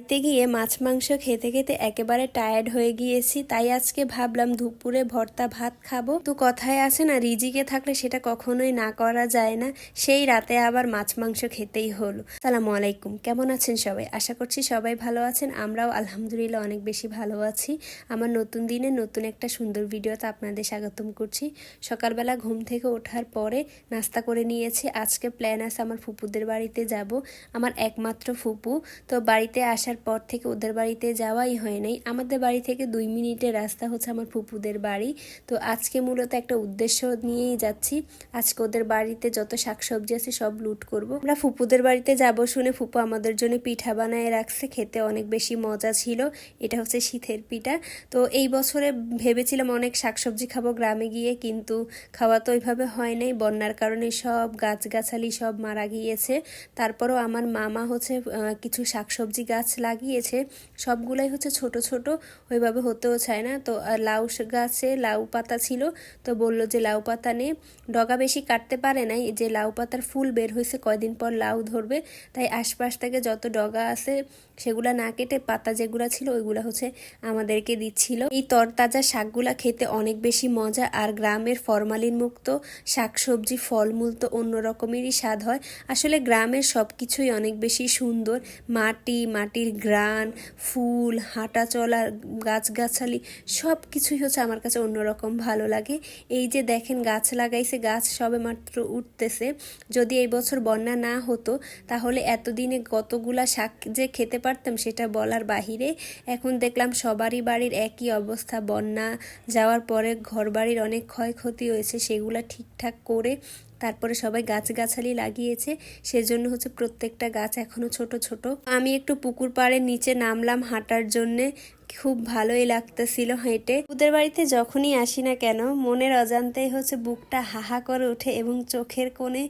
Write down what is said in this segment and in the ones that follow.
খেতে গিয়ে মাছ মাংস খেতে খেতে একেবারে টায়ার্ড হয়ে গিয়েছি, তাই আজকে ভাবলাম দুপুরে ভর্তা ভাত খাবো। তো কথায় আছে না, রিজিকে থাকলে সেটা কখনোই না করা যায় না। সেই রাতে আবার মাছ মাংস খেতেই হলো। আসসালামু আলাইকুম, কেমন আছেন সবাই? আশা করছি সবাই ভালো আছেন। আমরাও আলহামদুলিল্লাহ অনেক বেশি ভালো আছি। আমার নতুন দিনে নতুন একটা সুন্দর ভিডিওতে আপনাদের স্বাগতম করছি। সকালবেলা ঘুম থেকে ওঠার পরে নাস্তা করে নিয়েছি। আজকে প্ল্যান আছে আমার ফুপুদের বাড়িতে যাব, আমার একমাত্র ফুপু। তো বাড়িতে আসার পর থেকে ওদের বাড়িতে যাওয়াই হয় নাই। আমাদের বাড়ি থেকে 2 মিনিটের রাস্তা হচ্ছে আমার ফুপুদের বাড়ি। তো আজকে মূলত একটা উদ্দেশ্য নিয়েই যাচ্ছি। আজকে ওদের বাড়িতে যত শাকসবজি আছে সব লুট করব। আমরা ফুপুদের বাড়িতে যাব শুনে ফুপু আমাদের জন্য পিঠা বানায় রাখছে, খেতে অনেক বেশি মজা ছিল। এটা হচ্ছে শীতের পিঠা। তো এই বছরে ভেবেছিলাম অনেক শাকসবজি খাবো গ্রামে গিয়ে, কিন্তু খাওয়া তো ওইভাবে হয় নাই। বন্যার কারণে সব গাছগাছালি সব মারা গিয়েছে। তারপরও আমার মামা হচ্ছে কিছু শাকসবজি গাছ লাগিয়েছে, সবগুলাই হচ্ছে ছোট ছোট, ওইভাবে হতেও চায় না। তো লাউ গাছে লাউ পাতা ছিল, তো বলল যে লাউ পাতা নে, ডগা বেশি কাটতে পারে নাই, যে লাউ পাতার ফুল বের হয়েছে, কয়দিন পর লাউ ধরবে, তাই আশপাশ থেকে যত ডগা আছে সেগুলা না কেটে পাতা যেগুলা ছিল ওইগুলা হচ্ছে আমাদেরকে দিচ্ছিল। এই তরতাজা শাকগুলা খেতে অনেক বেশি মজা, আর গ্রামের ফরমালিন মুক্ত শাকসবজি ফলমূল তো অন্য রকমেরই স্বাদ হয়। আসলে গ্রামের সব কিছুই অনেক বেশি সুন্দর। মাটির গ্রান, ফুল, হাঁটা চলা, গাছগাছালি সব কিছুই হচ্ছে আমার কাছে অন্যরকম ভালো লাগে। এই যে দেখেন গাছ লাগাইছে, গাছ সবে মাত্র উঠতেছে। যদি এই বছর বন্যা না হতো তাহলে এতদিনে কতগুলা শাক যে খেতে পারতাম সেটা বলার বাহিরে। এখন দেখলাম সবারই বাড়ির একই অবস্থা, বন্যা যাওয়ার পরে ঘরবাড়ির অনেক ক্ষয়ক্ষতি হয়েছে, সেগুলা ঠিকঠাক করে তারপরে সবাই গাছগাছালি লাগিয়েছে, সেজন্য হচ্ছে প্রত্যেকটা গাছ এখনো ছোট ছোট। আমি একটু পুকুর পাড়ের নিচে নামলাম হাঁটার জন্যে, খুব ভালোই লাগতেছিল হেঁটে। ওদের বাড়িতে যখনই আসি না কেন মনের অজান্তেই হচ্ছে বুকটা হাহা করে ওঠে এবং চোখের কোণে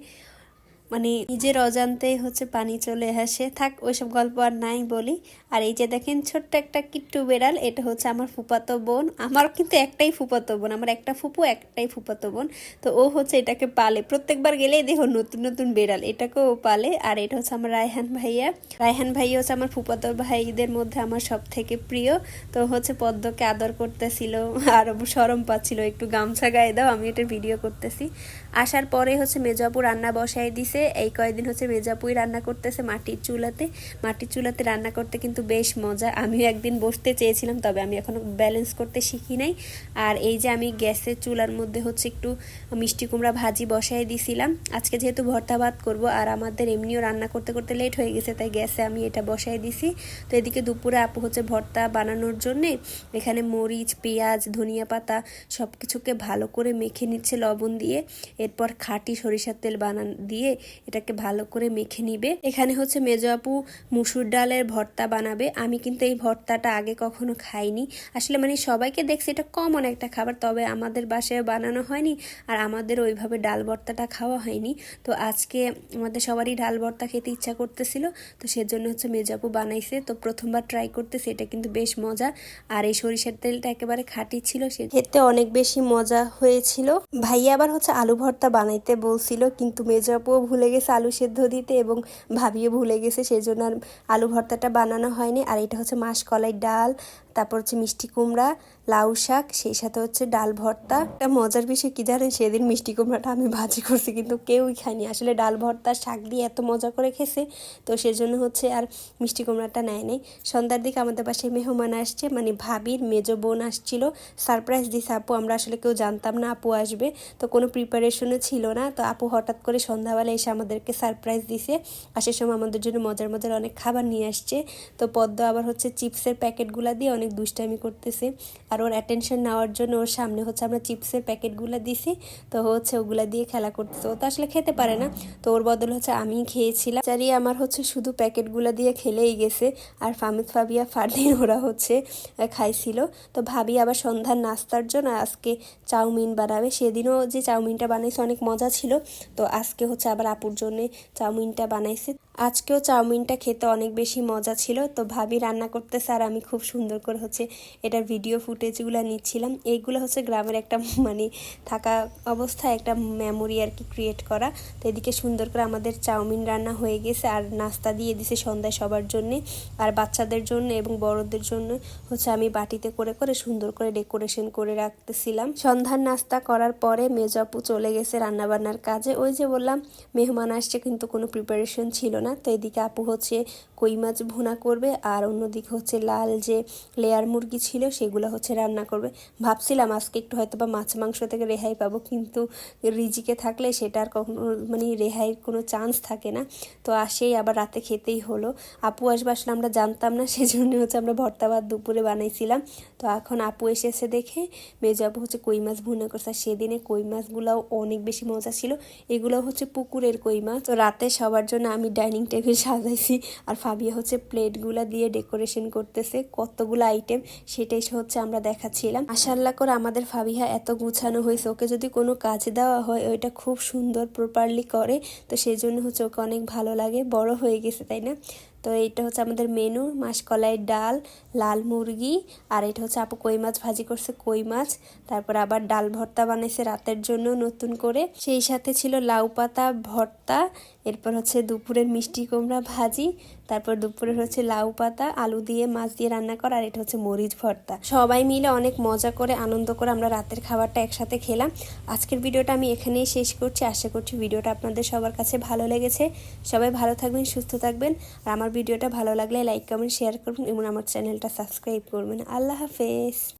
নিজের অজান্তেই হচ্ছে পানি চলে আসে। থাক ওইসব গল্প আর নাই বলি। আর এই যে দেখেন ছোট্ট একটা কিট্টু বেড়াল, এটা হচ্ছে আমার ফুপাতো বোন। আমার কিন্তু একটাই ফুপাতো বোন, আমার একটা ফুপু একটাই ফুপাতো বোন। তো ও হচ্ছে এটাকে পালে, প্রত্যেকবার গেলেই দেখো নতুন নতুন বেড়াল, এটাকেও ও পালে। আর এটা হচ্ছে আমার রায়হান ভাইয়া হচ্ছে আমার ফুপাতো ভাইদের মধ্যে আমার সব থেকে প্রিয়। তো হচ্ছে পদ্মকে আদর করতেছিল, আর শরম পাচ্ছিল, একটু গামছা গায়ে দাও, আমি এটার ভিডিও করতেছি। আসার পরে হচ্ছে মেজো আপু রান্না বসাই দিছে। এই কয়েকদিন হচ্ছে মেজো আপুই রান্না করতেছে মাটির চুলাতে রান্না করতে কিন্তু বেশ মজা। আমিও একদিন বসতে চেয়েছিলাম, তবে আমি এখনো ব্যালেন্স করতে শিখি নাই। আর এই যে আমি গ্যাসের চুলার মধ্যে হচ্ছে একটু মিষ্টি কুমড়া ভাজি বসাই দিছিলাম। আজকে যেহেতু ভর্তা ভাত করব, আর আমাদের এমনিও রান্না করতে করতে লেট হয়ে গেছে, তাই গ্যাসে আমি এটা বসাই দিছি। তো এদিকে দুপুরে আপু হচ্ছে ভর্তা বানানোর জন্যে এখানে মরিচ, পেঁয়াজ, ধনিয়া পাতা সব কিছুকে ভালো করে মেখে নিচ্ছে লবণ দিয়ে। এরপর খাঁটি সরিষার তেল দিয়ে এটাকে ভালো করে মেখে নিবে। এখানে হচ্ছে মেজো আপু মুসুর ডালের ভর্তা বানাবে। আমি কিন্তু এই ভর্তাটা আগে কখনো খাইনি। আসলে সবাইকে দেখছি এটা কমন একটা খাবার, তবে আমাদের বাসায় বানানো হয়নি, আর আমাদের ওইভাবে ডাল ভর্তাটা খাওয়া হয়নি। তো আজকে আমাদের সবারই ডাল ভর্তা খেতে ইচ্ছা করতেছিল, তো সেজন্য হচ্ছে মেজো আপু বানাইছে। তো প্রথমবার ট্রাই করতেছে, এটা কিন্তু বেশ মজা। আর এই সরিষার তেলটা একেবারে খাঁটি ছিল, সে খেতে অনেক বেশি মজা হয়েছিল। ভাইয়া আবার হচ্ছে আলু ভর্তা বানাইতে বলছিল, কিন্তু মেজো আপুও ভুলে গেছে আলু সেদ্ধ দিতে, এবং ভাবিও ভুলে গেছে, সেজন্য আর আলু ভর্তাটা বানানো হয়নি। আর এটা হচ্ছে মাসকলাই ডাল, তারপর হচ্ছে মিষ্টি কুমড়া, লাউ শাক, সেই সাথে হচ্ছে ডাল ভর্তা। একটা মজার বিষয় কি জানেন, সেদিন মিষ্টি কুমড়াটা আমি ভাজি করছি কিন্তু কেউই খায়নি। আসলে ডাল ভর্তা শাক দিয়ে এত মজা করে খেয়েছে, তো সেজন্য হচ্ছে আর মিষ্টি কুমড়াটা নেয় নেই। সন্ধ্যার দিকে আমাদের বাসায় মেহমান আসছে, ভাবির মেজো বোন আসছিল, সারপ্রাইজ দিছে আপু। আমরা আসলে কেউ জানতাম না আপু আসবে, তো কোনো প্রিপারেশনও ছিল না। তো আপু হঠাৎ করে সন্ধ্যাবেলা এসে আমাদেরকে সারপ্রাইজ দিছে। আসার সময় আমাদের জন্য মজার মজার অনেক খাবার নিয়ে আসছে। তো পদ্ম আবার হচ্ছে চিপসের প্যাকেটগুলো দিয়ে অনেক দুষ্টামি করতেছে, আর ওর অ্যাটেনশন নেওয়ার জন্য ওর সামনে হচ্ছে আমরা চিপসের প্যাকেটগুলো দিছি, তো হচ্ছে ওগুলা দিয়ে খেলা করতেছে। ও তো আসলে খেতে পারে না, তো ওর বদল হচ্ছে আমি খেয়েছিলাম। চারিয়ে আমার হচ্ছে শুধু প্যাকেটগুলো দিয়ে খেলেই গেছে, আর ফাবিয়া ফারদিন ওরা হচ্ছে খাইছিল। তো ভাবি আবার সন্ধ্যার নাস্তার জন্য আজকে চাউমিন বানাবে। সেদিনও যে চাউমিনটা বানাইছে অনেক মজা ছিল, তো আজকে হচ্ছে আবার আপুর জন্য চাউমিনটা বানাইছে। আজকেও চাউমিনটা খেতে অনেক বেশি মজা ছিল। তো ভাবি রান্না করতেছে আর আমি খুব সুন্দর করে হচ্ছে এটার ভিডিও ফুটেজগুলো নিচ্ছিলাম। এইগুলো হচ্ছে গ্রামের একটা মানে থাকা অবস্থায় একটা মেমোরি আর কি ক্রিয়েট করা। তো এদিকে সুন্দর করে আমাদের চাউমিন রান্না হয়ে গেছে আর নাস্তা দিয়ে দিছে সন্ধ্যায় সবার জন্যে, আর বাচ্চাদের জন্য এবং বড়দের জন্য হচ্ছে আমি বাটিতে করে করে সুন্দর করে ডেকোরেশন করে রাখতেছিলাম। সন্ধ্যার নাস্তা করার পরে মেজ আপু চলে গেছে রান্নাবান্নার কাজে। ওই যে বললাম মেহমান আসছে কিন্তু কোনো প্রিপারেশন ছিল না। তো এদিকে আপু হচ্ছে কই মাছ ভুনা করবে আর অন্যদিকে হচ্ছে লাল যে লেয়ার মুরগি ছিল সেগুলো হচ্ছে রান্না করবে। ভাবছিলাম আজকে একটু হয়তো বা মাছ মাংস থেকে রেহাই পাবো, কিন্তু রিজিকে থাকলে সেটার কখনো মানে রেহাইয়ের কোনো চান্স থাকে না। তো আসেই আবার রাতে খেতেই হলো। আপু আসবে আসলে আমরা জানতাম না, সেজন্য হচ্ছে আমরা ভর্তা ভাত দুপুরে বানাইছিলাম। তো এখন আপু এসেছে দেখে মেজো আপু হচ্ছে কই মাছ ভুনা করছে। সেদিনে কই মাছগুলোও অনেক বেশি মজা ছিল। এগুলো হচ্ছে পুকুরের কই মাছ। তো রাতে সবার জন্য আমি ডাইনিং টেবিল সাজাইছি আর ফাবিয়া হচ্ছে প্লেটগুলা দিয়ে ডেকোরেশন করতেছে কতগুলো আইটেম, সেটাই হচ্ছে আমরা দেখাচ্ছিলাম। মাশাআল্লাহ করে আমাদের ফাবিহা এত গুছানো হয়েছে। ওকে যদি কোনো কাজ দেওয়া হয় ওইটা খুব সুন্দর প্রপারলি করে, তো সেই জন্য হচ্ছে ওকে অনেক ভালো লাগে। বড় হয়ে গেছে তাই না। তো এইটা হচ্ছে আমাদের মেনু, মাসকলাইয়ের ডাল, লাল মুরগি, আর এটা হচ্ছে আপু কই মাছ ভাজি করছে কই মাছ। তারপর আবার ডাল ভর্তা বানাইছে রাতের জন্য নতুন করে, সেই সাথে ছিল লাউ পাতা ভর্তা। এরপর হচ্ছে দুপুরের মিষ্টি কুমড়া ভাজি, তারপর দুপুরের হচ্ছে লাউ পাতা আলু দিয়ে মাছ দিয়ে রান্না করা, আর এটা হচ্ছে মরিচ ভর্তা। সবাই মিলে অনেক মজা করে আনন্দ করে আমরা রাতের খাবারটা একসাথে খেলাম। আজকের ভিডিওটা আমি এখানেই শেষ করছি। আশা করছি ভিডিওটা আপনাদের সবার কাছে ভালো লেগেছে। সবাই ভালো থাকবেন, সুস্থ থাকবেন, আর আমার ভিডিওটা ভালো লাগলে লাইক কমেন্ট শেয়ার করবেন এবং আমার চ্যানেলটা সাবস্ক্রাইব করবেন। আল্লাহ হাফেজ।